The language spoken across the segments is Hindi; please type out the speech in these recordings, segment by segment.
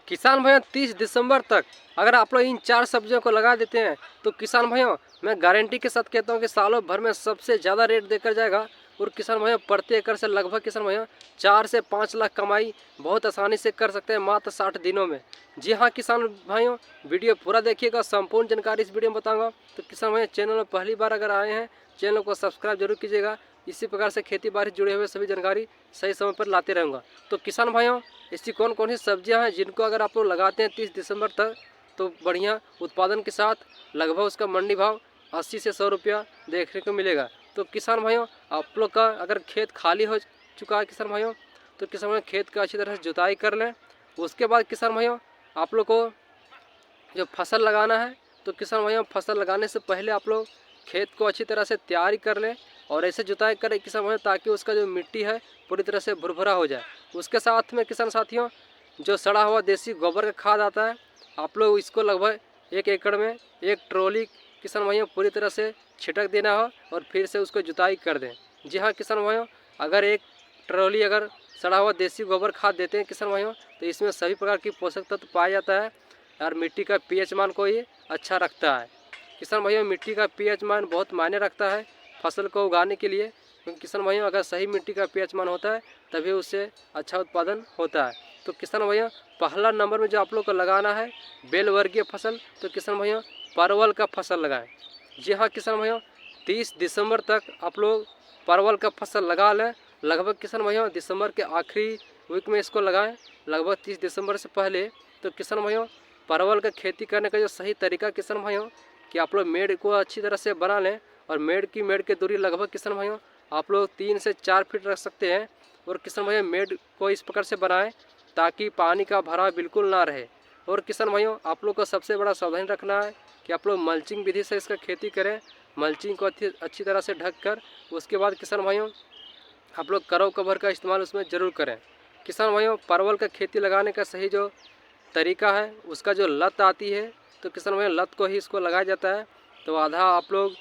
किसान भाइयों 30 दिसंबर तक अगर आप लोग इन 4 सब्जियों को लगा देते हैं तो किसान भाइयों मैं गारंटी के साथ कहता हूं कि सालों भर में सबसे ज़्यादा रेट देकर जाएगा। और किसान भाइयों प्रति एकड़ से लगभग किसान भाइयों 4 से 5 लाख कमाई बहुत आसानी से कर सकते हैं मात्र 60 दिनों में। जी हाँ किसान भाइयों, वीडियो पूरा देखिएगा, संपूर्ण जानकारी इस वीडियो में बताऊँगा। तो किसान भाइयों चैनल में पहली बार अगर आए हैं चैनल को सब्सक्राइब जरूर कीजिएगा। इसी प्रकार से खेती बाड़ी जुड़े हुए सभी जानकारी सही समय पर लाते रहूँगा। तो किसान भाइयों ऐसी कौन कौन सी सब्जियां हैं जिनको अगर आप लोग लगाते हैं 30 दिसंबर तक तो बढ़िया उत्पादन के साथ लगभग उसका मंडी भाव 80 से 100 रुपया देखने को मिलेगा। तो किसान भाइयों आप लोग का अगर खेत खाली हो चुका है किसान भाइयों तो किसान भाइयों खेत का अच्छी तरह से जुताई कर लें। उसके बाद किसान भाइयों आप लोग को जो फसल लगाना है तो किसान भाइयों फसल लगाने से पहले आप लोग खेत को अच्छी तरह से तैयारी कर लें और ऐसे जुताई करें किसान भाइयों ताकि उसका जो मिट्टी है पूरी तरह से भुरभुरा हो जाए। उसके साथ में किसान साथियों जो सड़ा हुआ देसी गोबर का खाद आता है आप लोग इसको लगभग 1 एकड़ में 1 ट्रॉली किसान भाइयों पूरी तरह से छिटक देना हो और फिर से उसको जुताई कर दें। जी हाँ किसान भाइयों, अगर 1 ट्रॉली अगर सड़ा हुआ देसी गोबर खाद देते हैं किसान भाइयों तो इसमें सभी प्रकार की पोषक तत्व पाया जाता है और मिट्टी का पीएच मान को ये अच्छा रखता है। किसान भाइयों मिट्टी का पीएच मान बहुत मायने रखता है फसल को उगाने के लिए, क्योंकि किसान भाइयों अगर सही मिट्टी का पीएच मान होता है तभी उससे अच्छा उत्पादन होता है। तो किसान भाइयों पहला नंबर में जो आप लोग को लगाना है बेल वर्गीय फसल, तो किसान भाइयों परवल का फसल लगाएं। जी हाँ किसान भाइयों 30 दिसंबर तक आप लोग परवल का फसल लगा लें। लगभग किसान भाइयों दिसंबर के आखिरी वीक में इसको लगाएं, लगभग 30 दिसंबर से पहले। तो किसान भाइयों परवल का खेती करने का जो सही तरीका किसान भाइयों कि आप लोग मेड़ को अच्छी तरह से बना लें और मेड़ की दूरी लगभग किसान भाइयों आप लोग 3 से 4 फीट रख सकते हैं। और किसान भाइयों मेड़ को इस प्रकार से बनाएं ताकि पानी का भराव बिल्कुल ना रहे। और किसान भाइयों आप लोग को सबसे बड़ा सावधानी रखना है कि आप लोग मल्चिंग विधि से इसका खेती करें। मल्चिंग को अच्छी तरह से ढक कर उसके बाद किसान भाइयों आप लोग करव कवर का इस्तेमाल उसमें ज़रूर करें। किसान भाइयों परवल का खेती लगाने का सही जो तरीका है उसका जो लत आती है तो किसान भाइयों लत को ही इसको लगाया जाता है। तो आधा आप लोग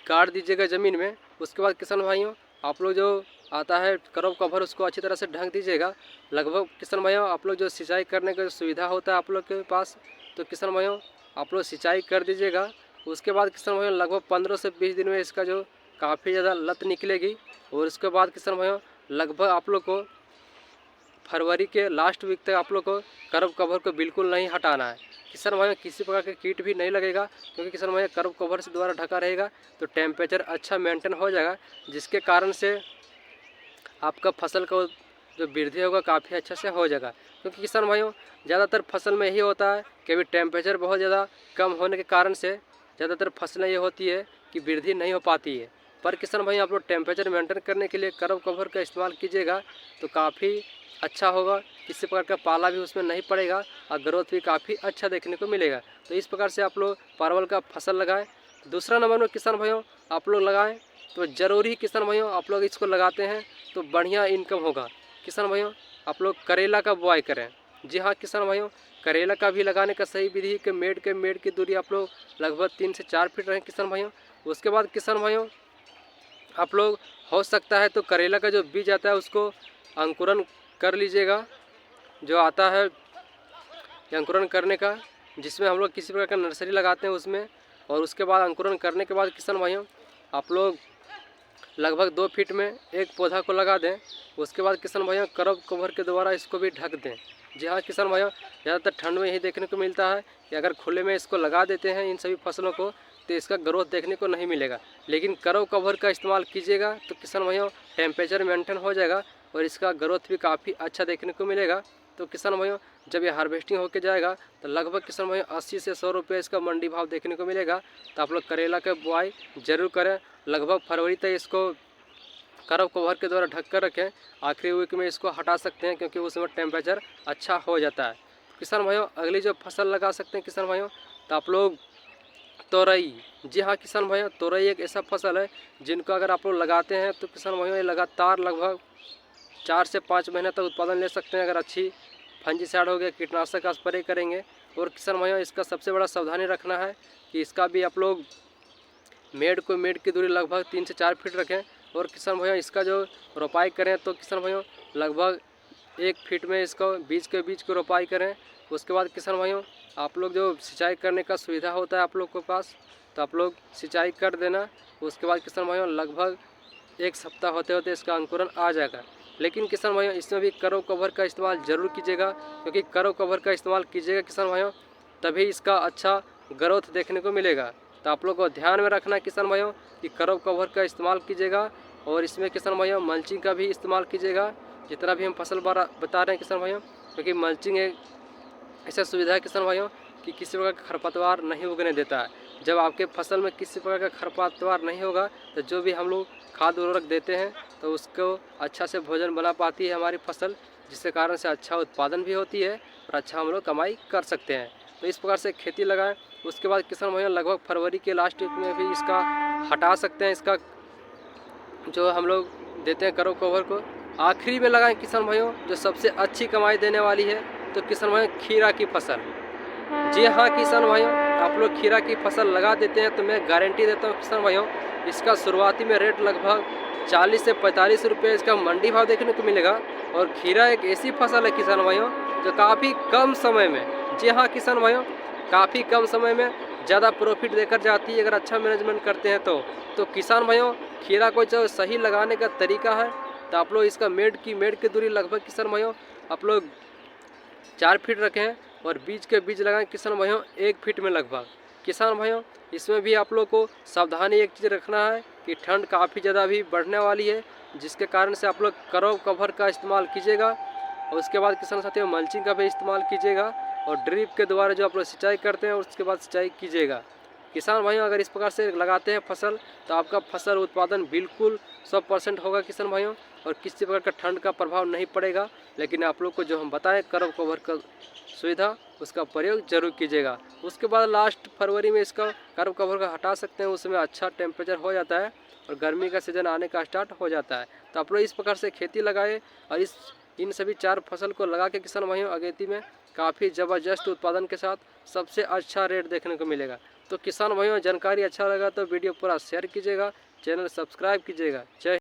काट दीजिएगा ज़मीन में। उसके बाद किसान भाइयों आप लोग जो आता है करव कवर उसको अच्छी तरह से ढक दीजिएगा। लगभग किसान भाइयों आप लोग जो सिंचाई करने का सुविधा होता है आप लोग के पास तो किसान भाइयों आप लोग सिंचाई कर दीजिएगा। उसके बाद किसान भाइयों लगभग 15 से 20 दिन में इसका जो काफ़ी ज़्यादा लत निकलेगी। और उसके बाद किसान भाइयों लगभग आप लोग को फरवरी के लास्ट वीक तक आप लोग को करव कवर को बिल्कुल नहीं हटाना है। किसान भाइयों किसी प्रकार के कीट भी नहीं लगेगा क्योंकि किसान भाइयों करव कवर से द्वारा ढका रहेगा तो टेम्परेचर अच्छा मेंटेन हो जाएगा, जिसके कारण से आपका फसल का जो वृद्धि होगा काफ़ी अच्छा से हो जाएगा। क्योंकि किसान भाइयों ज़्यादातर फसल में यही होता है कि अभी टेम्परेचर बहुत ज़्यादा कम होने के कारण से ज़्यादातर फसलें ये होती है कि वृद्धि नहीं हो पाती है। पर किसान भाई आप लोग टेम्परेचर मेंटेन करने के लिए करव कवर का इस्तेमाल कीजिएगा तो काफ़ी अच्छा होगा। किसी प्रकार का पाला भी उसमें नहीं पड़ेगा और ग्रोथ भी काफ़ी अच्छा देखने को मिलेगा। तो इस प्रकार से आप लोग परवल का फसल लगाएं। दूसरा नंबर में किसान भाइयों आप लोग लगाएं तो ज़रूरी किसान भाइयों आप लोग इसको लगाते हैं तो बढ़िया इनकम होगा। किसान भाइयों आप लोग करेला का बुआई करें। जी हाँ किसान भाइयों करेला का भी लगाने का सही विधि के मेड़ की दूरी आप लोग लगभग 3 से 4 फीट रहें किसान भाइयों। उसके बाद किसान भाइयों आप लोग हो सकता है तो करेला का जो बीज आता है उसको अंकुरन कर लीजिएगा, जो आता है अंकुरन करने का, जिसमें हम लोग किसी प्रकार का नर्सरी लगाते हैं उसमें। और उसके बाद अंकुरन करने के बाद किसान भाइयों आप लोग लगभग 2 फीट में एक पौधा को लगा दें। उसके बाद किसान भाइयों करव कवर के द्वारा इसको भी ढक दें। जी हाँ किसान भाइयों ज़्यादातर ठंड में ही देखने को मिलता है कि अगर खुले में इसको लगा देते हैं इन सभी फसलों को तो इसका ग्रोथ देखने को नहीं मिलेगा। लेकिन करव कवर का इस्तेमाल कीजिएगा तो किसान भाइयों टेम्परेचर मेंटेन हो जाएगा और इसका ग्रोथ भी काफ़ी अच्छा देखने को मिलेगा। तो किसान भाइयों जब ये हार्वेस्टिंग होके जाएगा तो लगभग किसान भाइयों 80 से 100 रुपये इसका मंडी भाव देखने को मिलेगा। तो आप लोग करेला का बुआई ज़रूर करें। लगभग फरवरी तक इसको करव कवर के द्वारा ढक कर रखें। आखिरी वीक में इसको हटा सकते हैं क्योंकि उसमें टेम्परेचर अच्छा हो जाता है। किसान भाइयों अगली जो फसल लगा सकते हैं किसान भाइयों तो आप लोग तोरई। जी हाँ किसान भाइयों तोरई एक ऐसा फसल है जिनको अगर आप लोग लगाते हैं तो किसान भाइयों ये लगातार लगभग 4 से 5 महीने तक उत्पादन ले सकते हैं अगर अच्छी फंजीसाइड हो गया कीटनाशक का स्प्रे करेंगे। और किसान भाइयों इसका सबसे बड़ा सावधानी रखना है कि इसका भी आप लोग मेड़ की दूरी लगभग 3 से 4 फीट रखें। और किसान भाइयों इसका जो रोपाई करें तो किसान भाइयों लगभग 1 फीट में इसको बीज के बीच को रोपाई करें। उसके बाद किसान भाइयों आप लोग जो सिंचाई करने का सुविधा होता है आप लोग के पास, तो आप लोग सिंचाई कर देना। उसके बाद किसान भाइयों लगभग 1 सप्ताह होते होते इसका अंकुरण आ जाएगा। लेकिन किसान भाइयों इसमें भी करो कवर का इस्तेमाल ज़रूर कीजिएगा, क्योंकि करो कवर का इस्तेमाल कीजिएगा किसान भाइयों तभी इसका अच्छा ग्रोथ देखने को मिलेगा। तो आप लोग को ध्यान में रखना है किसान भाइयों कि करो कवर का इस्तेमाल कीजिएगा। और इसमें किसान भाइयों मल्चिंग का भी इस्तेमाल कीजिएगा, जितना भी हम फसल बता रहे हैं किसान भाइयों, क्योंकि मल्चिंग एक ऐसा सुविधा है किसान भाइयों कि किसी प्रकार का खरपतवार नहीं उगने देता है। जब आपके फसल में किसी प्रकार का खरपतवार नहीं होगा तो जो भी हम लोग खाद उर्वरक देते हैं तो उसको अच्छा से भोजन बना पाती है हमारी फसल, जिसके कारण से अच्छा उत्पादन भी होती है और अच्छा हम लोग कमाई कर सकते हैं। तो इस प्रकार से खेती लगाएं। उसके बाद किसान भाइयों लगभग फरवरी के लास्ट वीक में भी इसका हटा सकते हैं, इसका जो हम लोग देते हैं करो कवर को आखिरी में लगाएं किसान भाइयों। जो सबसे अच्छी कमाई देने वाली है तो किसान भाइयों खीरा की फसल। जी हाँ किसान भाइयों, आप लोग खीरा की फसल लगा देते हैं तो मैं गारंटी देता हूँ किसान भाइयों इसका शुरुआती में रेट लगभग 40 से 45 रुपये इसका मंडी भाव देखने को मिलेगा। और खीरा एक ऐसी फसल है किसान भाइयों जो काफ़ी कम समय में, जी हाँ किसान भाइयों, काफ़ी कम समय में ज़्यादा प्रॉफिट देकर जाती है अगर अच्छा मैनेजमेंट करते हैं तो किसान भाइयों खीरा को जो सही लगाने का तरीका है तो आप लोग इसका मेड की दूरी लगभग किसान भाइयों आप लोग 4 फीट रखें और बीज के बीज लगाएं किसान भाइयों 1 फीट में लगभग। किसान भाइयों इसमें भी आप लोग को सावधानी एक चीज़ रखना है कि ठंड काफ़ी ज़्यादा भी बढ़ने वाली है, जिसके कारण से आप लोग करो कवर का इस्तेमाल कीजिएगा। और उसके बाद किसान साथियों मल्चिंग का भी इस्तेमाल कीजिएगा और ड्रिप के द्वारा जो आप लोग सिंचाई करते हैं उसके बाद सिंचाई कीजिएगा। किसान भाइयों अगर इस प्रकार से लगाते हैं फसल तो आपका फसल उत्पादन बिल्कुल 100% होगा किसान भाइयों, और किसी प्रकार का ठंड का प्रभाव नहीं पड़ेगा। लेकिन आप लोग को जो हम बताएं करो कवर का सुविधा उसका प्रयोग जरूर कीजिएगा। उसके बाद लास्ट फरवरी में इसका करो कवर का हटा सकते हैं, उसमें अच्छा टेम्परेचर हो जाता है और गर्मी का सीज़न आने का स्टार्ट हो जाता है। तो आप लोग इस प्रकार से खेती लगाए और इन सभी 4 फसल को लगा के किसान भाइयों अगेती में काफ़ी ज़बरदस्त उत्पादन के साथ सबसे अच्छा रेट देखने को मिलेगा। तो किसान भाइयों जानकारी अच्छा लगा तो वीडियो पूरा शेयर कीजिएगा, चैनल सब्सक्राइब कीजिएगा। जय